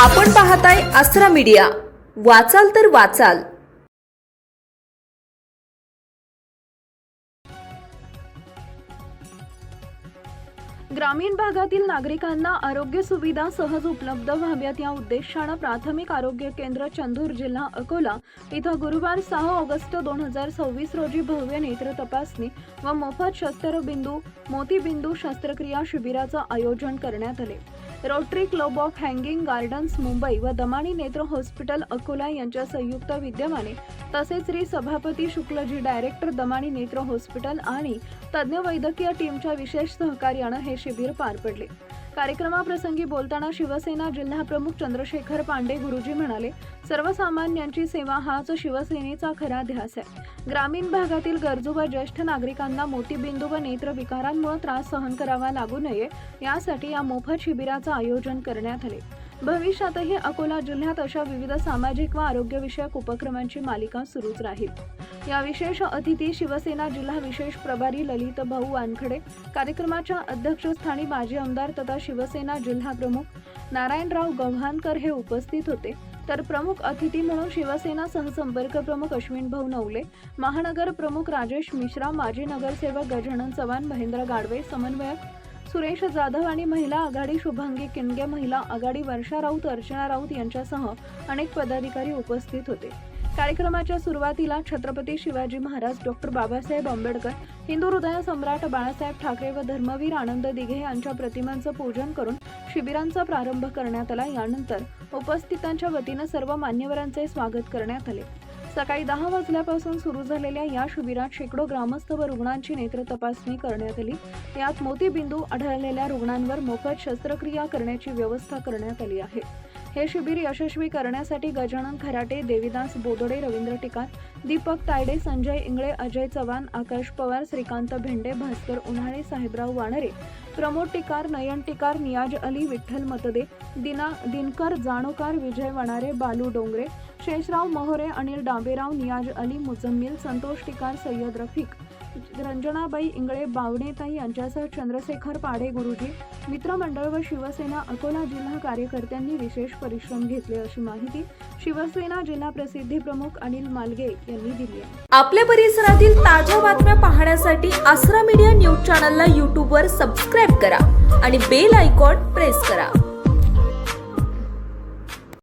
आपण पाहताय आसरा मीडिया, वाचाल तर वाचाल। ग्रामीण भागातील नागरिकांना आरोग्य सुविधा सहज उपलब्ध व्हाव्यात या उद्देशाने प्राथमिक आरोग्य केंद्र चंदूर जिल्हा अकोला इथं गुरुवार 6 ऑगस्ट 2026 रोजी भव्य नेत्र तपासणी व मोफत शस्त्रबिंदू मोतीबिंदू शस्त्रक्रिया शिबिराचं आयोजन करण्यात आले। Rotary club of hanging gardens Mumbai व दमानी नेत्र हॉस्पिटल अकोला यांच्या संयुक्त विद्यमाने तसेच श्री सभापती शुक्लजी डायरेक्टर दमानी नेत्र हॉस्पिटल आणि तज्ञ वैद्यकीय टीमच्या विशेष सहकार्याने हे शिबिर पार पडले। कार्यक्रमाप्रसंगी बोलताना शिवसेना जिल्हा प्रमुख चंद्रशेखर पांडे गुरुजी म्हणाले, सर्वसामान्यांची सेवा हाच शिवसेनेचा खरा ध्यास आहे। ग्रामीण भागातील गरजू व ज्येष्ठ नागरिकांना मोतीबिंदू व नेत्र विकारांमुळे त्रास सहन करावा लागू नये यासाठी या मोफत शिबिराचे आयोजन करण्यात आले। भविष्यातही अकोला जिल्ह्यात अशा विविध सामाजिक व आरोग्यविषयक उपक्रमांची मालिका सुरूच राहील। या विशेष अतिथी शिवसेना जिल्हा विशेष प्रभारी ललित भाऊ वानखडे, कार्यक्रमाच्या अध्यक्षस्थानी माजी आमदार तथा शिवसेना जिल्हा प्रमुख नारायणराव गव्हाणकर हे उपस्थित होते। तर प्रमुख अतिथी म्हणून शिवसेना सहसंपर्क प्रमुख अश्विन भाऊ नवले, महानगर प्रमुख राजेश मिश्रा, माजी नगरसेवक गजानन चव्हाण, महेंद्र गाडवे, समन्वयक सुरेश जाधव आणि महिला आघाडी शुभांगी किनगे, महिला आघाडी वर्षा राऊत, अर्चना राऊत यांच्यासह अनेक पदाधिकारी उपस्थित होते। कार्यक्रमाच्या सुरुवातीला छत्रपती शिवाजी महाराज, डॉक्टर बाबासाहेब आंबेडकर, हिंदू हृदय सम्राट बाळासाहेब ठाकरे व धर्मवीर आनंद दिघे यांच्या प्रतिमांचं पूजन करून शिबिरांचा प्रारंभ करण्यात आला। यानंतर उपस्थितांच्या वतीनं सर्व मान्यवरांचे स्वागत करण्यात आले। सकाळी 10 वाजल्यापासून सुरू झालेल्या या शिबिरात शेकडो ग्रामस्थ व रुग्णांची नेत्र तपासणी करण्यात आली। यात मोतीबिंदू आढळलेल्या रुग्णांवर मोफत शस्त्रक्रिया करण्याची व्यवस्था करण्यात आली आहे। हे शिबिर यशस्वी करण्यासाठी गजानन खराटे, देविदास बोदडे, रवींद्र टिकार, दीपक तायडे, संजय इंगळे, अजय चव्हाण, आकाश पवार, श्रीकांत भेंडे, भास्कर उन्हाळे, साहेबराव वाणरे, प्रमोद टिकार, नयन टिकार, नियाज अली, विठ्ठल मतदे, दिनकर जाणोकार, विजय वणारे, बालू डोंगरे, शेषराव मोहरे, अनिल डाबेराव, नियाज अली, मुजम्मिल, संतोष टिकार, सय्यद रफिक, रंजनाबाई इंगळे, बावणेताई यांच्यासह चंद्रशेखर पाडे गुरुजी, मित्रमंडळ व शिवसेना अकोला जिल्हा कार्यकर्त्यांनी विशेष परिश्रम घेतले अशी माहिती शिवसेना जिल्हा प्रसिद्धी प्रमुख अनिल मालगे यांनी दिली आहे। आपल्या परिसरातील ताज्या बातम्या पाहण्यासाठी आसरा मीडिया न्यूज चॅनलला YouTube वर सबस्क्राइब करा आणि बेल आयकॉन प्रेस करा।